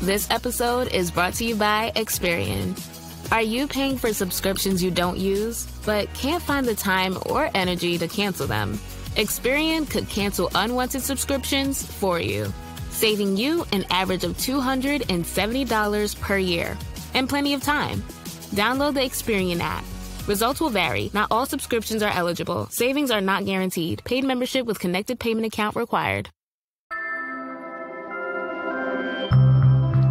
This episode is brought to you by Experian. Are you paying for subscriptions you don't use, but can't find the time or energy to cancel them? Experian could cancel unwanted subscriptions for you, saving you an average of $270 per year and plenty of time. Download the Experian app. Results will vary. Not all subscriptions are eligible. Savings are not guaranteed. Paid membership with connected payment account required.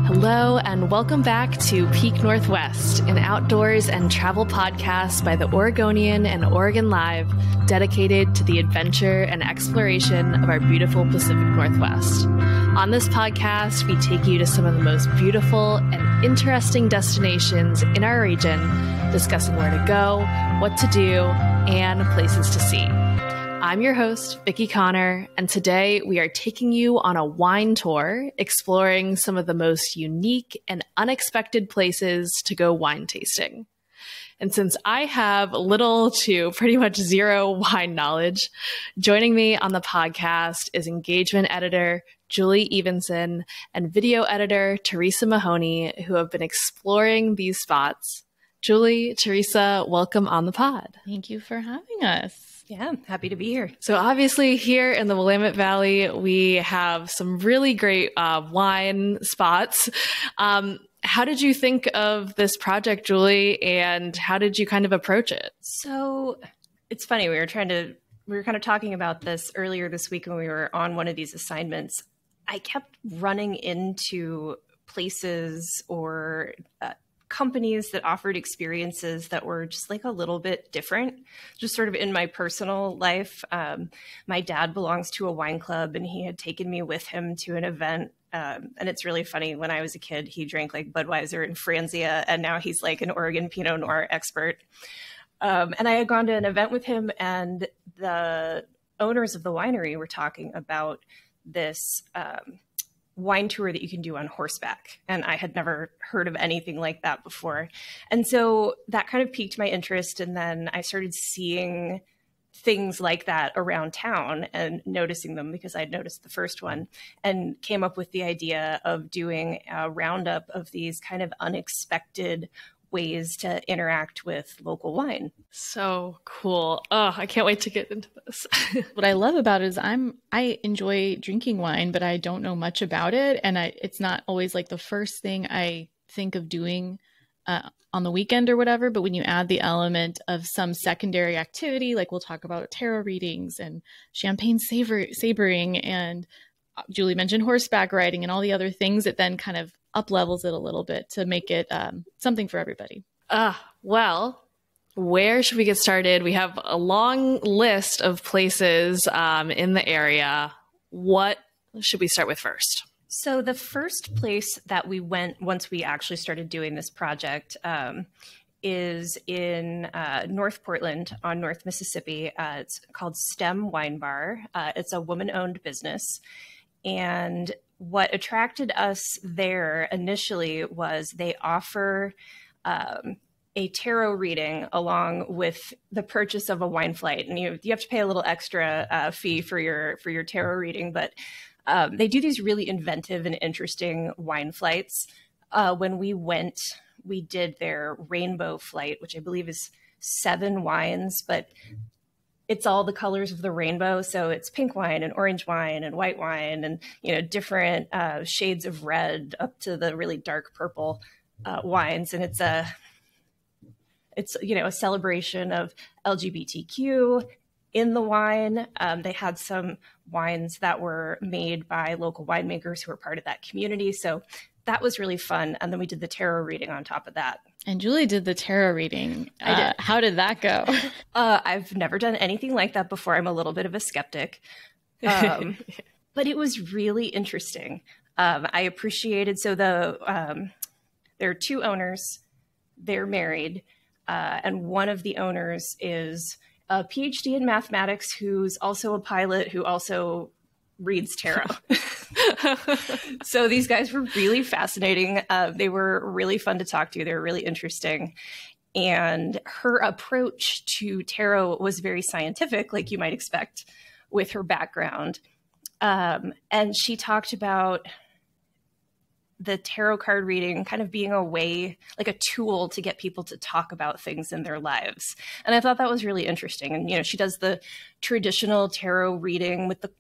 Hello, and welcome back to Peak Northwest, an outdoors and travel podcast by the Oregonian and Oregon Live, dedicated to the adventure and exploration of our beautiful Pacific Northwest. On this podcast, we take you to some of the most beautiful and interesting destinations in our region, discussing where to go, what to do, and places to see. I'm your host, Vicki Connor, and today we are taking you on a wine tour, exploring some of the most unique and unexpected places to go wine tasting. And since I have little to pretty much zero wine knowledge, joining me on the podcast is engagement editor Julie Evensen and video editor Teresa Mahoney, who have been exploring these spots. Julie, Teresa, welcome on the pod. Thank you for having us. Yeah, happy to be here. So obviously here in the Willamette Valley, we have some really great wine spots. How did you think of this project, Julie, and how did you kind of approach it? So it's funny, we were kind of talking about this earlier this week when we were on one of these assignments. I kept running into places or companies that offered experiences that were just like a little bit different, just sort of in my personal life. My dad belongs to a wine club, and he had taken me with him to an event. And it's really funny. When I was a kid, he drank like Budweiser and Franzia, and now he's like an Oregon Pinot Noir expert. And I had gone to an event with him, and the owners of the winery were talking about this wine tour that you can do on horseback. And I had never heard of anything like that before. And so that kind of piqued my interest. And then I started seeing things like that around town and noticing them because I'd noticed the first one, and came up with the idea of doing a roundup of these kind of unexpected ways to interact with local wine. So cool. Oh, I can't wait to get into this. What I love about it is I enjoy drinking wine, but I don't know much about it. And it's not always like the first thing I think of doing on the weekend or whatever. But when you add the element of some secondary activity, like we'll talk about tarot readings and champagne sabering, and Julie mentioned horseback riding and all the other things, that then kind of up levels it a little bit to make it something for everybody. Well, where should we get started? We have a long list of places in the area. What should we start with first? So the first place that we went once we actually started doing this project is in North Portland on North Mississippi. It's called STEM Wine Bar. It's a woman-owned business. And what attracted us there initially was they offer a tarot reading along with the purchase of a wine flight. And you have to pay a little extra fee for your tarot reading, but they do these really inventive and interesting wine flights. When we went, we did their rainbow flight, which I believe is 7 wines, but it's all the colors of the rainbow. So it's pink wine and orange wine and white wine and, different shades of red up to the really dark purple wines. And it's a celebration of LGBTQ in the wine. They had some wines that were made by local winemakers who were part of that community. So that was really fun. And then we did the tarot reading on top of that. And Julie did the tarot reading. How did that go? I've never done anything like that before. I'm a little bit of a skeptic. But it was really interesting. I appreciated, so there are 2 owners. They're married. And one of the owners is a PhD in mathematics who's also a pilot who also reads tarot. So these guys were really fascinating. They were really fun to talk to. They were really interesting. And her approach to tarot was very scientific, like you might expect with her background. And she talked about the tarot card reading kind of being a way, like a tool to get people to talk about things in their lives. And I thought that was really interesting. And, you know, she does the traditional tarot reading with the,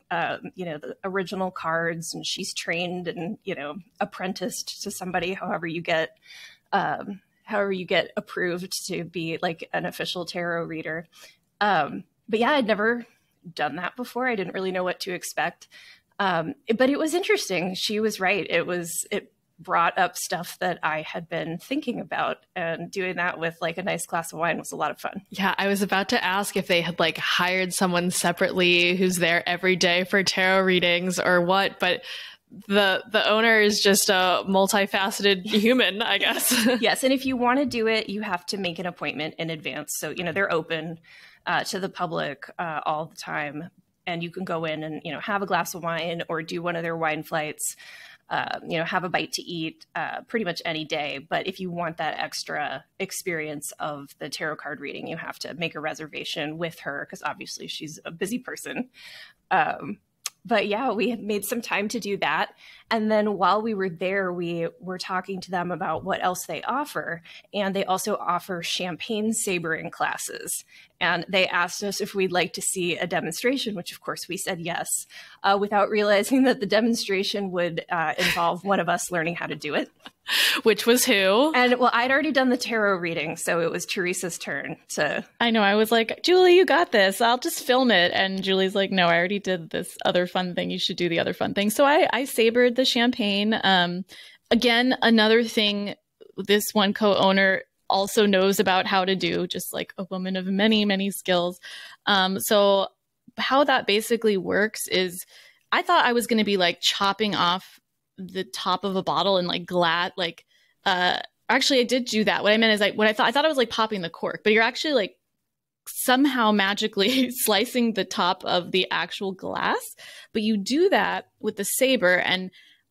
you know, the original cards, and she's trained and, you know, apprenticed to somebody, however you get approved to be like an official tarot reader. But yeah, I'd never done that before. I didn't really know what to expect. But it was interesting. She was right. It brought up stuff that I had been thinking about, and doing that with like a nice glass of wine was a lot of fun. Yeah, I was about to ask if they had like hired someone separately who's there every day for tarot readings or what, but the owner is just a multifaceted human, I guess. Yes. And if you want to do it, you have to make an appointment in advance. So, you know, they're open to the public all the time. And you can go in and, you know, have a glass of wine or do one of their wine flights, you know, have a bite to eat pretty much any day. But if you want that extra experience of the tarot card reading, you have to make a reservation with her, because obviously she's a busy person. But yeah, we had made some time to do that. And then while we were there, we were talking to them about what else they offer. And they also offer champagne sabering classes. And they asked us if we'd like to see a demonstration, which of course we said yes, without realizing that the demonstration would involve one of us learning how to do it. Which was who? And well, I'd already done the tarot reading, so it was Teresa's turn to... I know. I was like, Julie, you got this. I'll just film it. And Julie's like, no, I already did this other fun thing. You should do the other fun thing. So I sabered the champagne. Again, another thing this one co-owner also knows about how to do, just like a woman of many, many skills. So how that basically works is, I thought I was going to be like chopping off the top of a bottle and like actually I did do that. What I meant is like, I thought I was like popping the cork, but you're actually like somehow magically slicing the top of the actual glass. But you do that with the saber, and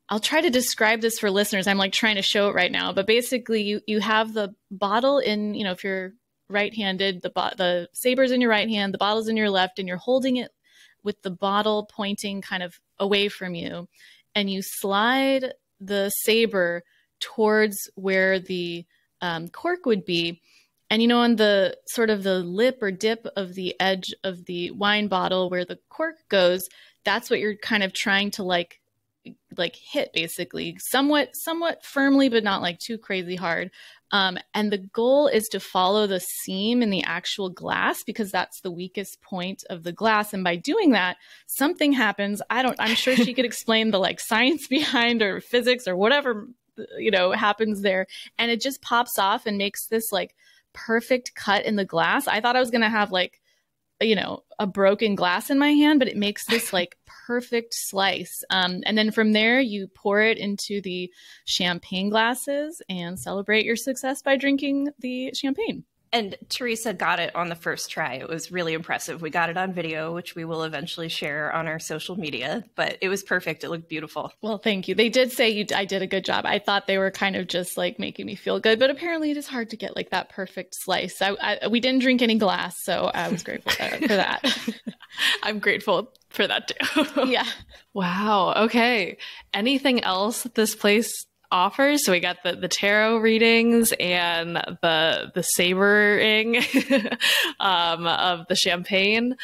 I'll try to describe this for listeners. I'm like trying to show it right now, but basically you have the bottle in, you know, if you're right-handed, the saber's in your right hand, the bottle's in your left, and you're holding it with the bottle pointing kind of away from you. And you slide the saber towards where the cork would be. And, you know, on the sort of the lip or dip of the edge of the wine bottle where the cork goes, that's what you're kind of trying to like hit, basically, somewhat firmly, but not like too crazy hard. And the goal is to follow the seam in the actual glass, because that's the weakest point of the glass. And by doing that, something happens. I'm sure she could explain the like science behind or physics or whatever, you know, happens there. And it just pops off and makes this like perfect cut in the glass. I thought I was going to have like, you know, a broken glass in my hand, but it makes this like perfect slice. And then from there, you pour it into the champagne glasses and celebrate your success by drinking the champagne. And Teresa got it on the first try. It was really impressive. We got it on video, which we will eventually share on our social media, but it was perfect. It looked beautiful. Well, thank you. They did say I did a good job. I thought they were kind of just like making me feel good, but apparently it is hard to get like that perfect slice. We didn't drink any glass, so I was grateful for that. I'm grateful for that too. Yeah. Wow. Okay. Anything else that this place offers? So we got the tarot readings and the sabering of the champagne.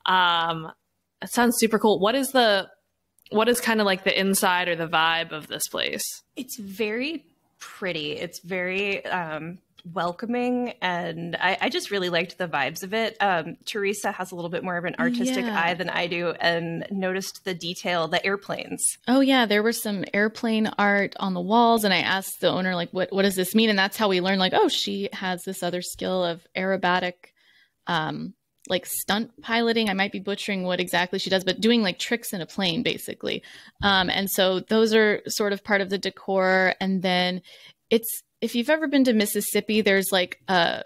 It sounds super cool. What is kind of like the inside or the vibe of this place? It's very pretty. It's very welcoming, and I just really liked the vibes of it. Teresa has a little bit more of an artistic eye than I do, and noticed the detail, the airplanes. Oh yeah, there was some airplane art on the walls, and I asked the owner like, what does this mean? And that's how we learned like, oh, she has this other skill of aerobatic like stunt piloting. I might be butchering what exactly she does, but doing like tricks in a plane basically. And so those are sort of part of the decor. And then if you've ever been to Mississippi, there's like a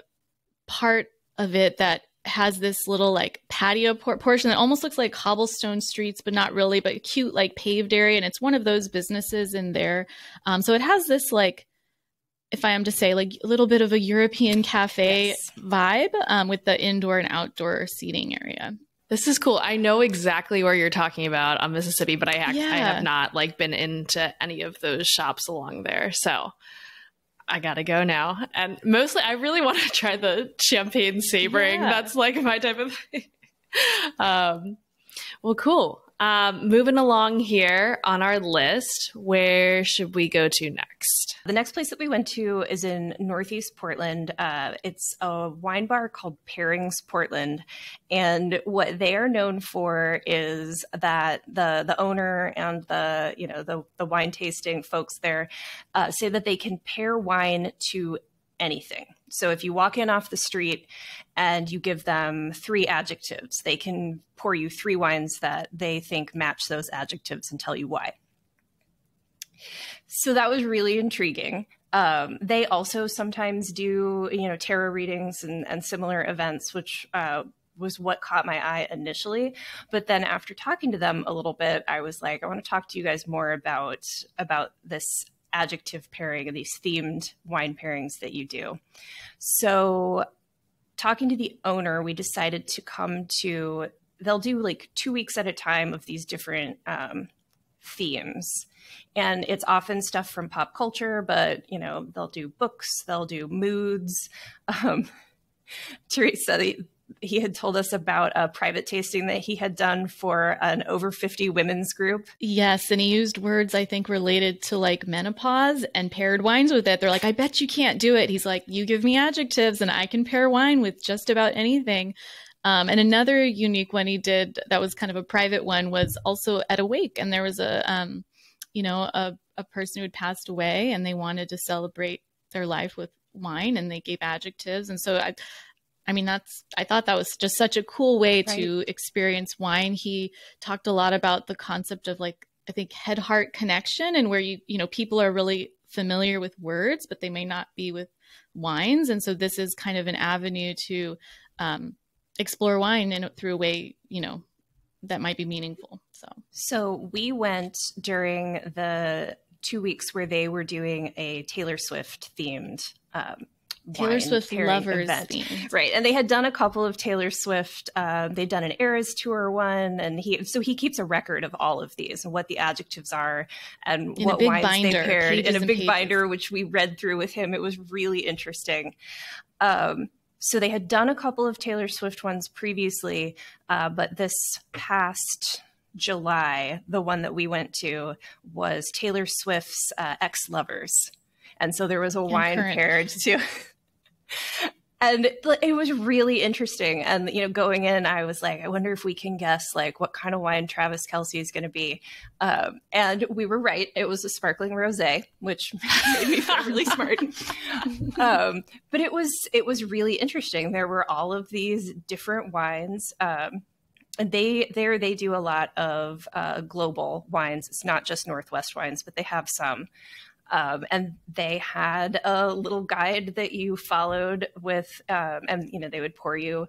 part of it that has this little like patio portion that almost looks like cobblestone streets, but not really, but cute like paved area. And it's one of those businesses in there. So it has this like, if I am to say, like a little bit of a European cafe vibe with the indoor and outdoor seating area. This is cool. I know exactly where you're talking about on Mississippi, but I have not like been into any of those shops along there. So I gotta go now. And mostly I really want to try the champagne sabering. Yeah. That's like my type of thing. Well, cool. Moving along here on our list, where should we go to next? The next place that we went to is in Northeast Portland. It's a wine bar called Pairings Portland. And what they are known for is that the owner and the wine tasting folks there say that they can pair wine to anything. So if you walk in off the street and you give them 3 adjectives, they can pour you 3 wines that they think match those adjectives and tell you why. So that was really intriguing. They also sometimes do, tarot readings and similar events, which was what caught my eye initially. But then after talking to them a little bit, I was like, I want to talk to you guys more about this adjective pairing and these themed wine pairings that you do. So talking to the owner, we decided to they'll do like 2 weeks at a time of these different themes. And it's often stuff from pop culture, but, they'll do books, they'll do moods. Teresa, he had told us about a private tasting that he had done for an over 50 women's group. Yes. And he used words, I think, related to like menopause and paired wines with it. They're like, I bet you can't do it. He's like, you give me adjectives and I can pair wine with just about anything. And another unique one he did that was kind of a private one was also at a wake. And there was a person who had passed away and they wanted to celebrate their life with wine and they gave adjectives. And so I thought that was just such a cool way to experience wine. He talked a lot about the concept of like, I think head-heart connection and where people are really familiar with words, but they may not be with wines. And so this is kind of an avenue to explore wine through a way, that might be meaningful. So we went during the 2 weeks where they were doing a Taylor Swift themed Taylor Swift lovers themed. Right. And they had done a couple of Taylor Swift, they'd done an Eras tour one, and he keeps a record of all of these and what the adjectives are and what wines they paired in a big binder, which we read through with him. It was really interesting. So they had done a couple of Taylor Swift ones previously, but this past July, the one that we went to was Taylor Swift's ex-lovers. And so there was a wine paired too. And it was really interesting. And, going in, I was like, I wonder if we can guess like what kind of wine Travis Kelce is going to be. And we were right. It was a sparkling rosé, which made me feel really smart. But it was really interesting. There were all of these different wines. And they do a lot of global wines. It's not just Northwest wines, but they have some. And they had a little guide that you followed with, and they would pour you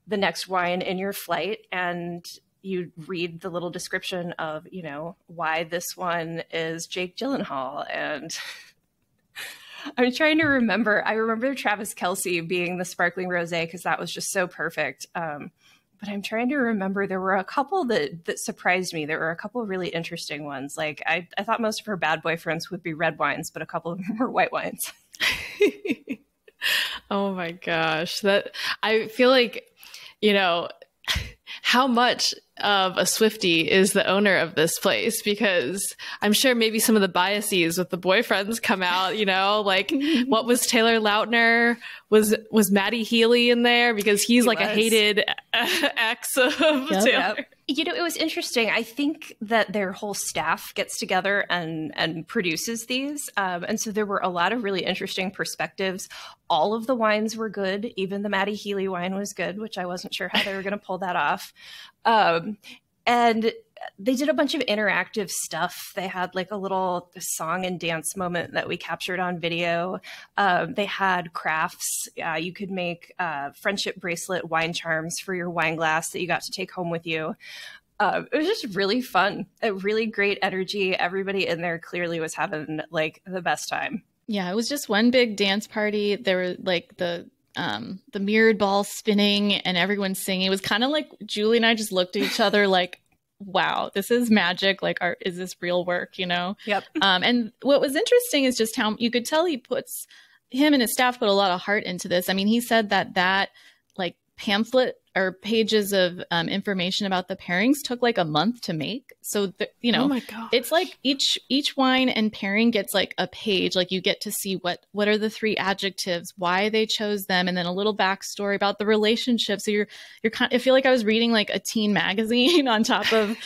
the next wine in your flight, and you'd read the little description of, why this one is Jake Gyllenhaal. And I'm trying to remember. I remember Travis Kelce being the sparkling rosé because that was just so perfect. But I'm trying to remember, there were a couple that surprised me. There were a couple of really interesting ones. Like I thought most of her bad boyfriends would be red wines, but a couple of them were white wines. Oh my gosh. I feel like, how much of a Swiftie is the owner of this place? Because I'm sure maybe some of the biases with the boyfriends come out, like what was Taylor Lautner? Was Matty Healy in there? Because he's a hated ex of Taylor. It was interesting. I think that their whole staff gets together and produces these. And so there were a lot of really interesting perspectives. All of the wines were good. Even the Matty Healy wine was good, which I wasn't sure how they were going to pull that off. And they did a bunch of interactive stuff. They had like a little song and dance moment that we captured on video. They had crafts. You could make friendship bracelet wine charms for your wine glass that you got to take home with you. It was just really fun. A really great energy. Everybody in there clearly was having like the best time. Yeah, it was just one big dance party. There were like the the mirrored ball spinning and everyone singing. It was kind of like Julie and I just looked at each other like, wow, this is magic. Like, is this real work, you know? Yep. And what was interesting is just how you could tell him and his staff put a lot of heart into this. I mean, he said that like pamphlet or pages of information about the pairings took like a month to make. So, you know, oh my gosh. It's like each wine and pairing gets like a page. Like you get to see what are the 3 adjectives, why they chose them, and then a little backstory about the relationship. So you're I feel like I was reading like a teen magazine on top of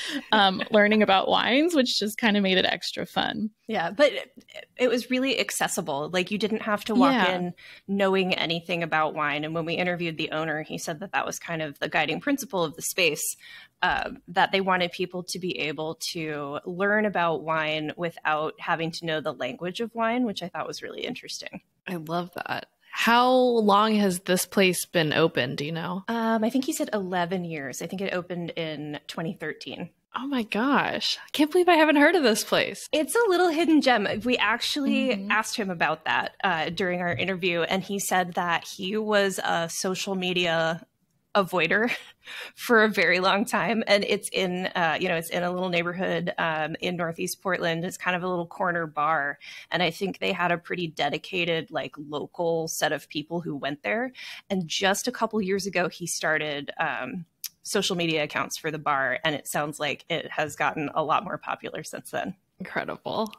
learning about wines, which just kind of made it extra fun. Yeah, but it was really accessible. Like you didn't have to walk in knowing anything about wine. And when we interviewed the owner, he said that was kind of the guiding principle of the space, that they wanted people to be able to learn about wine without having to know the language of wine, which I thought was really interesting. I love that. How long has this place been open? Do you know? I think he said 11 years. I think it opened in 2013. Oh my gosh. I can't believe I haven't heard of this place. It's a little hidden gem. We actually asked him about that during our interview, and he said that he was a social media avoider for a very long time. And it's in, it's in a little neighborhood in Northeast Portland. It's kind of a little corner bar. And I think they had a pretty dedicated, like local set of people who went there. And just a couple years ago, he started social media accounts for the bar, and it sounds like it has gotten a lot more popular since then. Incredible.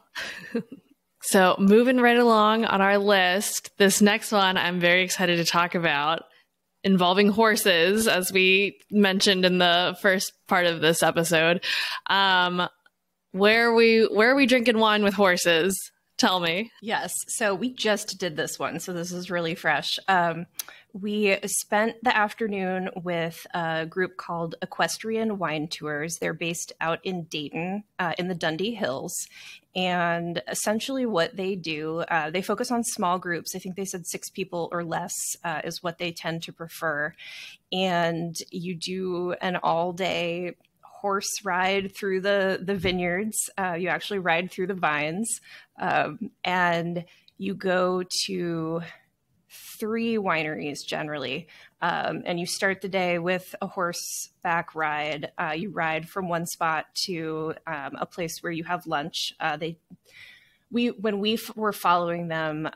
So moving right along on our list, this next one I'm very excited to talk about, involving horses, as we mentioned in the first part of this episode. Where are we drinking wine with horses? Tell me. Yes. So we just did this one, so this is really fresh. We spent the afternoon with a group called Equestrian Wine Tours. They're based out in Dayton, in the Dundee Hills. And essentially what they do, they focus on small groups. I think they said 6 people or less is what they tend to prefer. And you do an all-day horse ride through the vineyards. You actually ride through the vines. And you go to 3 wineries generally. And you start the day with a horseback ride. You ride from one spot to a place where you have lunch. When we were following them,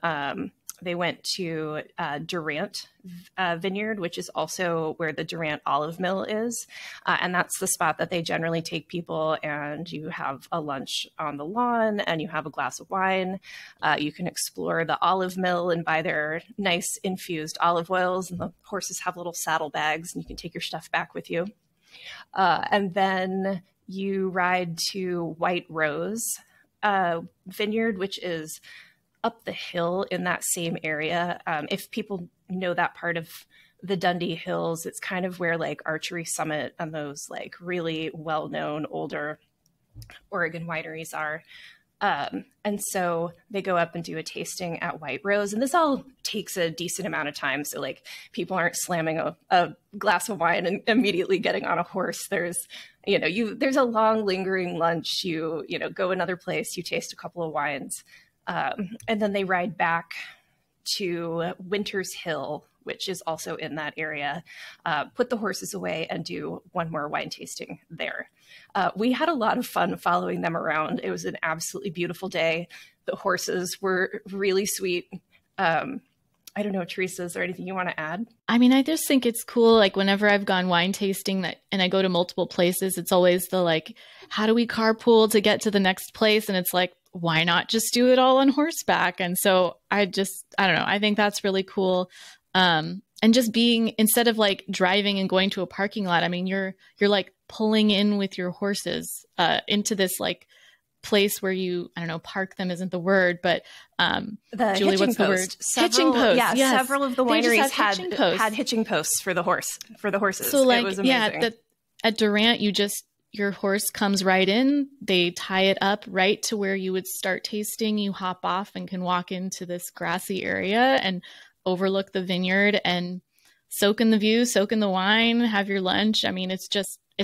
they went to Durant Vineyard, which is also where the Durant olive mill is. And that's the spot that they generally take people, and you have a lunch on the lawn and you have a glass of wine. You can explore the olive mill and buy their nice infused olive oils, and the horses have little saddlebags and you can take your stuff back with you. And then you ride to White Rose Vineyard, which is up the hill in that same area. If people know that part of the Dundee Hills, it's kind of where like Archery Summit and those like really well-known older Oregon wineries are. And so they go up and do a tasting at White Rose, and this all takes a decent amount of time. So like people aren't slamming a glass of wine and immediately getting on a horse. There's a long lingering lunch. You go another place, you taste a couple of wines. And then they ride back to Winters Hill, which is also in that area, put the horses away and do one more wine tasting there. We had a lot of fun following them around. It was an absolutely beautiful day. The horses were really sweet. I don't know, Teresa, is there anything you want to add? I mean, I just think it's cool. Like whenever I've gone wine tasting and I go to multiple places, it's always the like, how do we carpool to get to the next place? And it's like, why not just do it all on horseback? And so I don't know. I think that's really cool. And just being, instead of like driving and going to a parking lot, I mean, you're like pulling in with your horses into this like place where you, I don't know, park them isn't the word, but Julie, what's the word? Hitching posts. Yeah, yes. Several of the wineries had hitching posts for the horses. So like, it was amazing. At Durant, your horse comes right in, they tie it up right to where you would start tasting. You hop off and can walk into this grassy area and overlook the vineyard and soak in the view, soak in the wine, have your lunch. I mean, it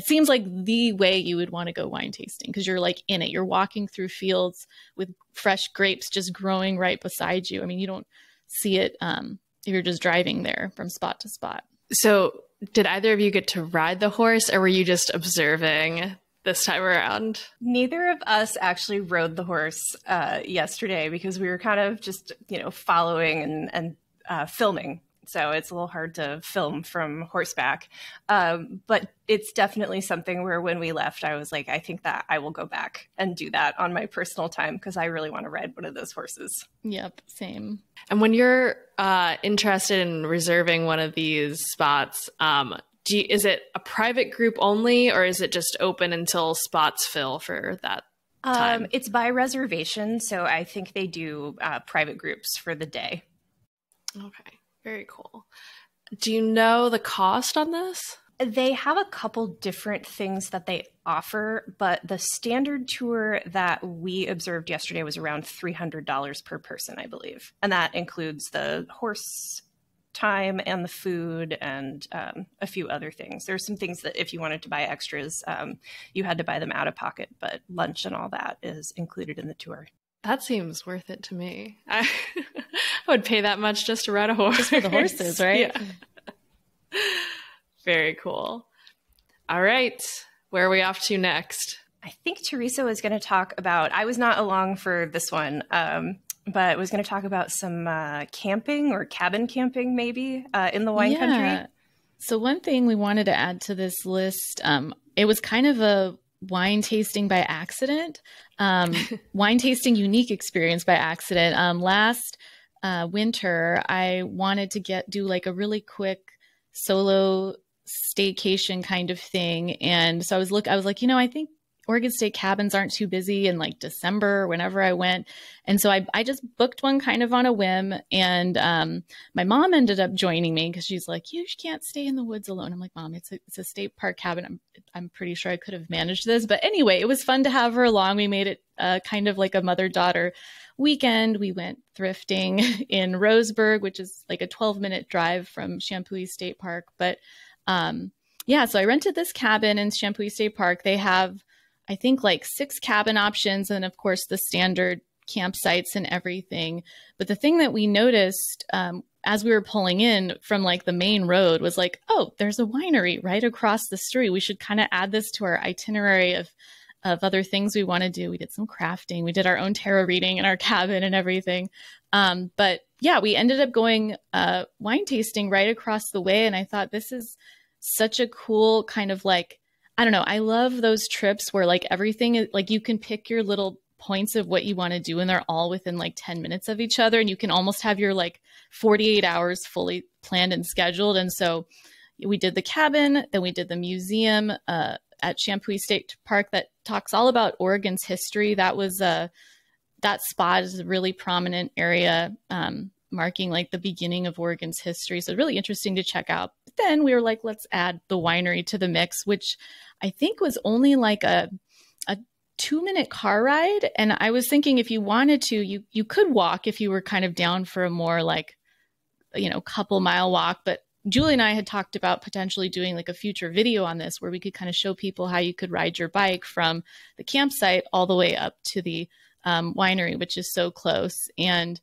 seems like the way you would want to go wine tasting because you're like in it. You're walking through fields with fresh grapes just growing right beside you. I mean, you don't see it if you're just driving there from spot to spot. So did either of you get to ride the horse, or were you just observing this time around? Neither of us actually rode the horse yesterday because we were kind of just, following and filming. So it's a little hard to film from horseback. But it's definitely something where when we left, I was like, I think that I will go back and do that on my personal time because I really want to ride one of those horses. Yep, same. And when you're interested in reserving one of these spots, is it a private group only, or is it just open until spots fill for that time? It's by reservation. So I think they do private groups for the day. Okay. Very cool. Do you know the cost on this? They have a couple different things that they offer, but the standard tour that we observed yesterday was around $300 per person, I believe. And that includes the horse time and the food and a few other things. There's some things that if you wanted to buy extras, you had to buy them out of pocket, but lunch and all that is included in the tour. That seems worth it to me. I would pay that much just to ride a horse. Just for the horses, right? Yeah. Very cool. All right. Where are we off to next? I think Teresa was going to talk about, I was not along for this one, but was going to talk about some camping or cabin camping maybe in the wine country. So one thing we wanted to add to this list, it was kind of a wine tasting by accident, wine tasting unique experience by accident. Last winter, I wanted to do like a really quick solo staycation kind of thing. And so I was like, I think Oregon State cabins aren't too busy in like December, whenever I went. And so I just booked one kind of on a whim. And my mom ended up joining me because she's like, you can't stay in the woods alone. I'm like, Mom, it's a state park cabin. I'm pretty sure I could have managed this. But anyway, it was fun to have her along. We made it kind of like a mother-daughter weekend. We went thrifting in Roseburg, which is like a 12-minute drive from Champoeg State Park. But so I rented this cabin in Champoeg State Park. They have, I think, like 6 cabin options, and of course the standard campsites and everything. But the thing that we noticed as we were pulling in from like the main road was like, oh, there's a winery right across the street. We should kind of add this to our itinerary of other things we want to do. We did some crafting. We did our own tarot reading in our cabin and everything. But yeah, we ended up going wine tasting right across the way. And I thought this is such a cool kind of like, I don't know. I love those trips where like everything is like you can pick your little points of what you want to do and they're all within like 10 minutes of each other. And you can almost have your like 48 hours fully planned and scheduled. And so we did the cabin, then we did the museum at Champoeg State Park that talks all about Oregon's history. That was that spot is a really prominent area marking like the beginning of Oregon's history. So really interesting to check out. But then we were like, let's add the winery to the mix, which I think was only like a 2-minute car ride. And I was thinking if you wanted to, you could walk if you were kind of down for a more like, couple mile walk. But Julie and I had talked about potentially doing like a future video on this where we could kind of show people how you could ride your bike from the campsite all the way up to the winery, which is so close. And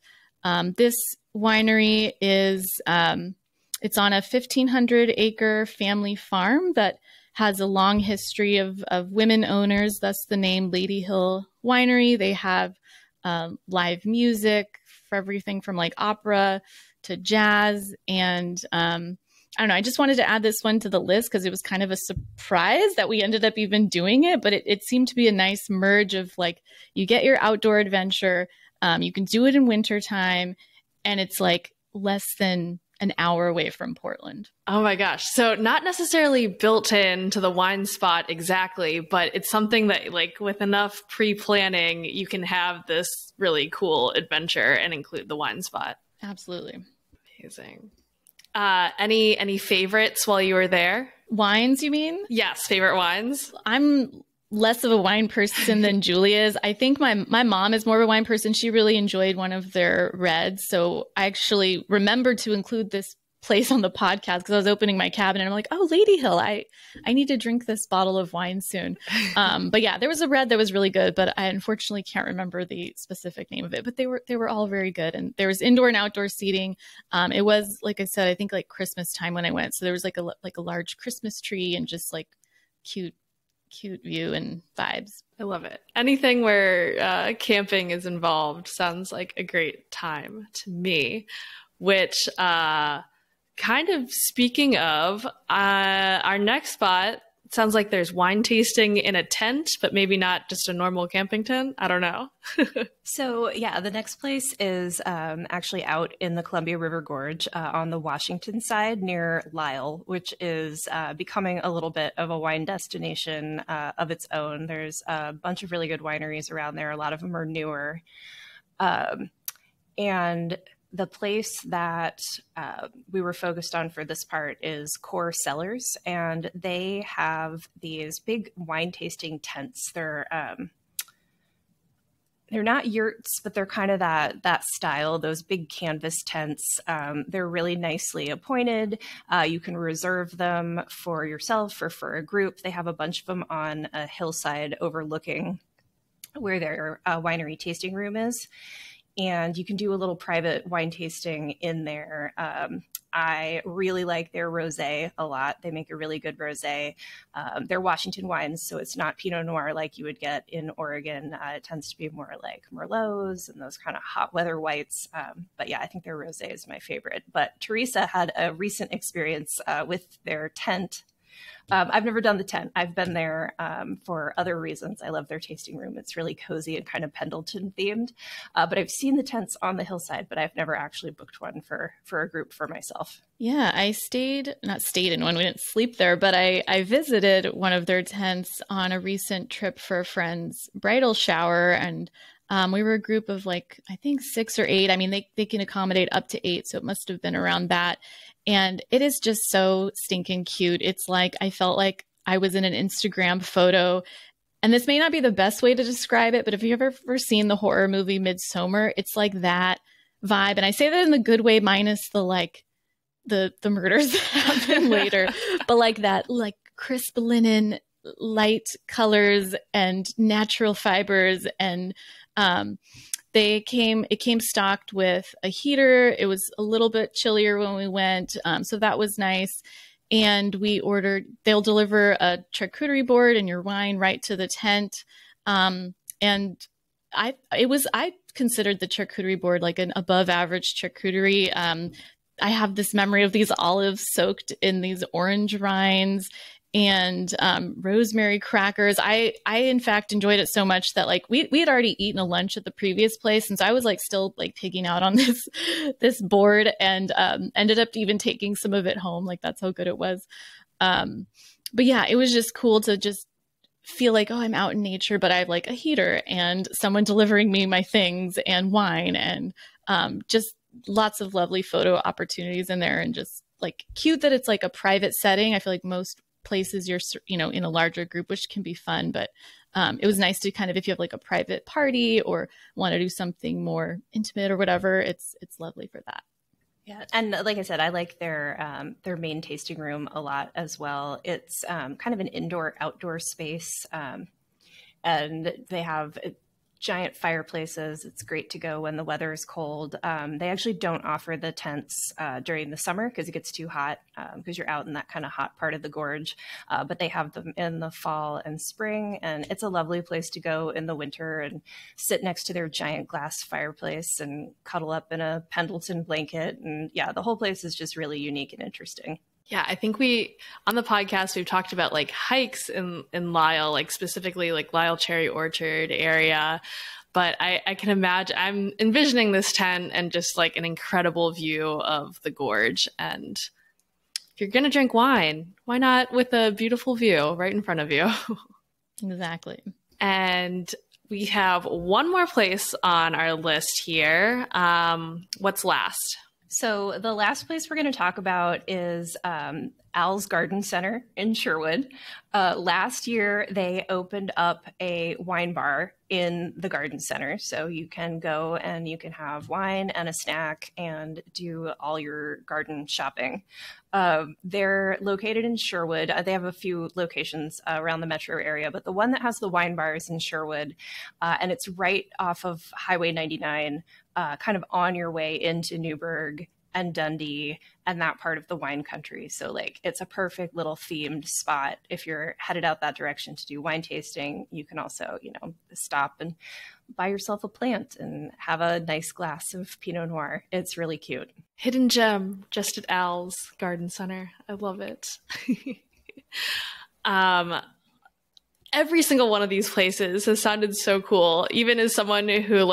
this winery is, it's on a 1,500-acre family farm that has a long history of women owners, thus the name Lady Hill Winery. They have live music for everything from like opera to jazz. And I don't know, I just wanted to add this one to the list because it was kind of a surprise that we ended up even doing it. But it seemed to be a nice merge of like, you get your outdoor adventure, you can do it in wintertime, and it's like less than an hour away from Portland. Oh my gosh. So not necessarily built into the wine spot exactly, but it's something that like with enough pre-planning, you can have this really cool adventure and include the wine spot. Absolutely. Amazing. Any favorites while you were there? Wines, you mean? Yes. Favorite wines? I'm less of a wine person than Julie is. I think my mom is more of a wine person. She really enjoyed one of their reds. So I actually remembered to include this place on the podcast because I was opening my cabinet and I'm like, oh, Lady Hill, I need to drink this bottle of wine soon. But yeah, there was a red that was really good, but I unfortunately can't remember the specific name of it, but they were all very good. And there was indoor and outdoor seating. It was, like I said, I think like Christmas time when I went. So there was like a large Christmas tree and just like cute view and vibes. I love it. Anything where camping is involved sounds like a great time to me, which kind of speaking of, our next spot sounds like there's wine tasting in a tent, but maybe not just a normal camping tent. I don't know. So yeah, the next place is actually out in the Columbia River Gorge on the Washington side near Lisle, which is becoming a little bit of a wine destination of its own. There's a bunch of really good wineries around there. A lot of them are newer. And the place that we were focused on for this part is Core Cellars, and they have these big wine tasting tents. They're not yurts, but they're kind of that style, those big canvas tents. They're really nicely appointed. You can reserve them for yourself or for a group. They have a bunch of them on a hillside overlooking where their winery tasting room is. And you can do a little private wine tasting in there. I really like their rosé a lot. They make a really good rosé. They're Washington wines, so it's not Pinot Noir like you would get in Oregon. It tends to be more like Merlots and those kind of hot weather whites. But yeah, I think their rosé is my favorite. But Teresa had a recent experience with their tent. I've never done the tent. I've been there for other reasons. I love their tasting room. It's really cozy and kind of Pendleton themed. But I've seen the tents on the hillside, but I've never actually booked one for a group for myself. Yeah, I not stayed in one. We didn't sleep there, but I visited one of their tents on a recent trip for a friend's bridal shower. And we were a group of like, I think 6 or 8. I mean, they can accommodate up to 8. So it must have been around that. And it is just so stinking cute. It's like, I felt like I was in an Instagram photo. And this may not be the best way to describe it, but if you've ever seen the horror movie Midsommar, it's like that vibe. And I say that in the good way, minus the like the murders that happen later, but like that, like crisp linen, light colors and natural fibers. And it came stocked with a heater. It was a little bit chillier when we went. So that was nice. And they'll deliver a charcuterie board and your wine right to the tent. And I considered the charcuterie board like an above average charcuterie. I have this memory of these olives soaked in these orange rinds and rosemary crackers. I in fact enjoyed it so much that like we had already eaten a lunch at the previous place, and so I was like still like pigging out on this board, and ended up even taking some of it home. Like that's how good it was. But yeah, it was just cool to just feel like, oh, I'm out in nature, but I have like a heater and someone delivering me my things and wine, and just lots of lovely photo opportunities in there, and just like cute that it's like a private setting. I feel like most places you're in a larger group, which can be fun, but it was nice to kind of, if you have like a private party or want to do something more intimate or whatever, it's lovely for that. Yeah, and like I said, I like their main tasting room a lot as well. It's kind of an indoor-outdoor space, and they have giant fireplaces. It's great to go when the weather is cold. They actually don't offer the tents during the summer because it gets too hot, because you're out in that kind of hot part of the gorge. But they have them in the fall and spring, and it's a lovely place to go in the winter and sit next to their giant glass fireplace and cuddle up in a Pendleton blanket. And yeah, the whole place is just really unique and interesting. Yeah, I think on the podcast, we've talked about like hikes in Lisle, like specifically like Lisle Cherry Orchard area. But I can imagine, I'm envisioning this tent and just like an incredible view of the gorge. And if you're going to drink wine, why not with a beautiful view right in front of you? Exactly. And we have one more place on our list here. What's last? So the last place we're going to talk about is Al's Garden Center in Sherwood. Last year, they opened up a wine bar in the garden center. So you can go and you can have wine and a snack and do all your garden shopping. They're located in Sherwood. They have a few locations around the metro area, but the one that has the wine bar is in Sherwood. And it's right off of Highway 99, kind of on your way into Newburgh and Dundee and that part of the wine country. So like it's a perfect little themed spot. If you're headed out that direction to do wine tasting, you can also, stop and buy yourself a plant and have a nice glass of Pinot Noir. It's really cute. Hidden gem just at Al's Garden Center. I love it. Every single one of these places has sounded so cool. Even as someone who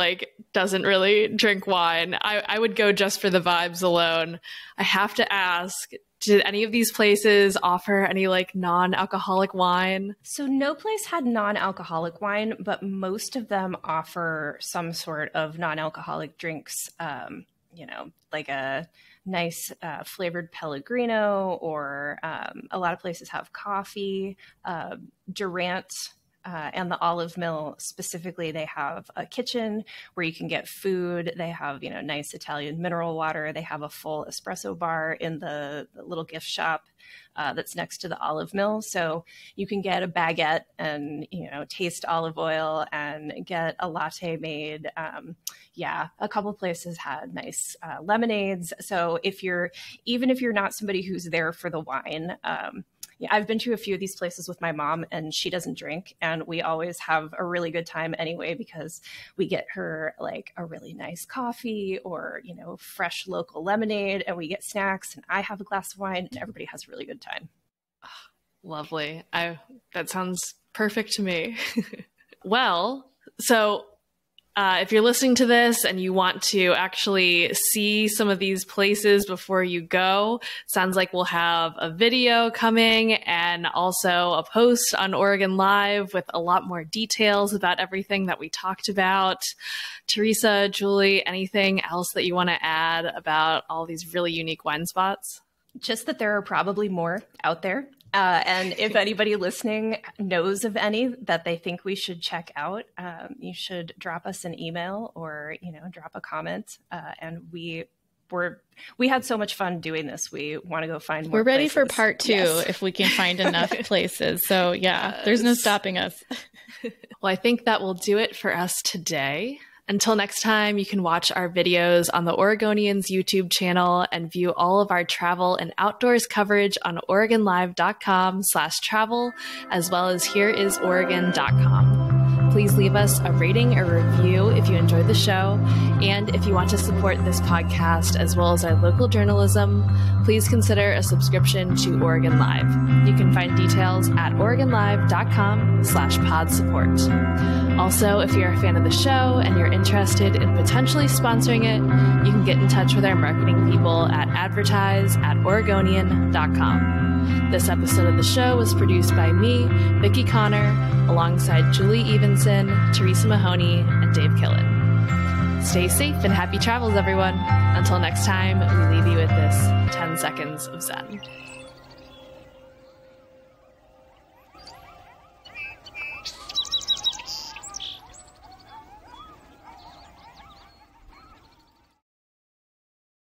doesn't really drink wine, I would go just for the vibes alone. I have to ask, did any of these places offer any non-alcoholic wine? So no place had non-alcoholic wine, but most of them offer some sort of non-alcoholic drinks, like a nice flavored Pellegrino, or a lot of places have coffee. Durant and the Olive Mill specifically, they have a kitchen where you can get food. They have, nice Italian mineral water. They have a full espresso bar in the little gift shop that's next to the Olive Mill. So you can get a baguette and, taste olive oil and get a latte made. A couple places had nice lemonades. So even if you're not somebody who's there for the wine, I've been to a few of these places with my mom, and she doesn't drink, and we always have a really good time anyway, because we get her a really nice coffee or, fresh local lemonade, and we get snacks, and I have a glass of wine, and everybody has a really good time. Oh, lovely. That sounds perfect to me. Well, so if you're listening to this and you want to actually see some of these places before you go, sounds like we'll have a video coming and also a post on Oregon Live with a lot more details about everything that we talked about. Teresa, Julie, anything else that you want to add about all these really unique wine spots? Just that there are probably more out there. And if anybody listening knows of any that they think we should check out, you should drop us an email or, drop a comment. And we had so much fun doing this. We want to go find more. We're ready places. for part 2 if we can find enough places. So there's no stopping us. Well, I think that will do it for us today. Until next time, you can watch our videos on the Oregonian's YouTube channel and view all of our travel and outdoors coverage on OregonLive.com/travel, as well as HereIsOregon.com. Please leave us a rating or review if you enjoyed the show. And if you want to support this podcast as well as our local journalism, please consider a subscription to Oregon Live. You can find details at OregonLive.com/pod support. Also, if you're a fan of the show and you're interested in potentially sponsoring it, you can get in touch with our marketing people at advertise@Oregonian.com. This episode of the show was produced by me, Vicki Connor, alongside Julie Evensen, Teresa Mahoney, and Dave Killen. Stay safe and happy travels, everyone. Until next time, we leave you with this 10 seconds of Zen.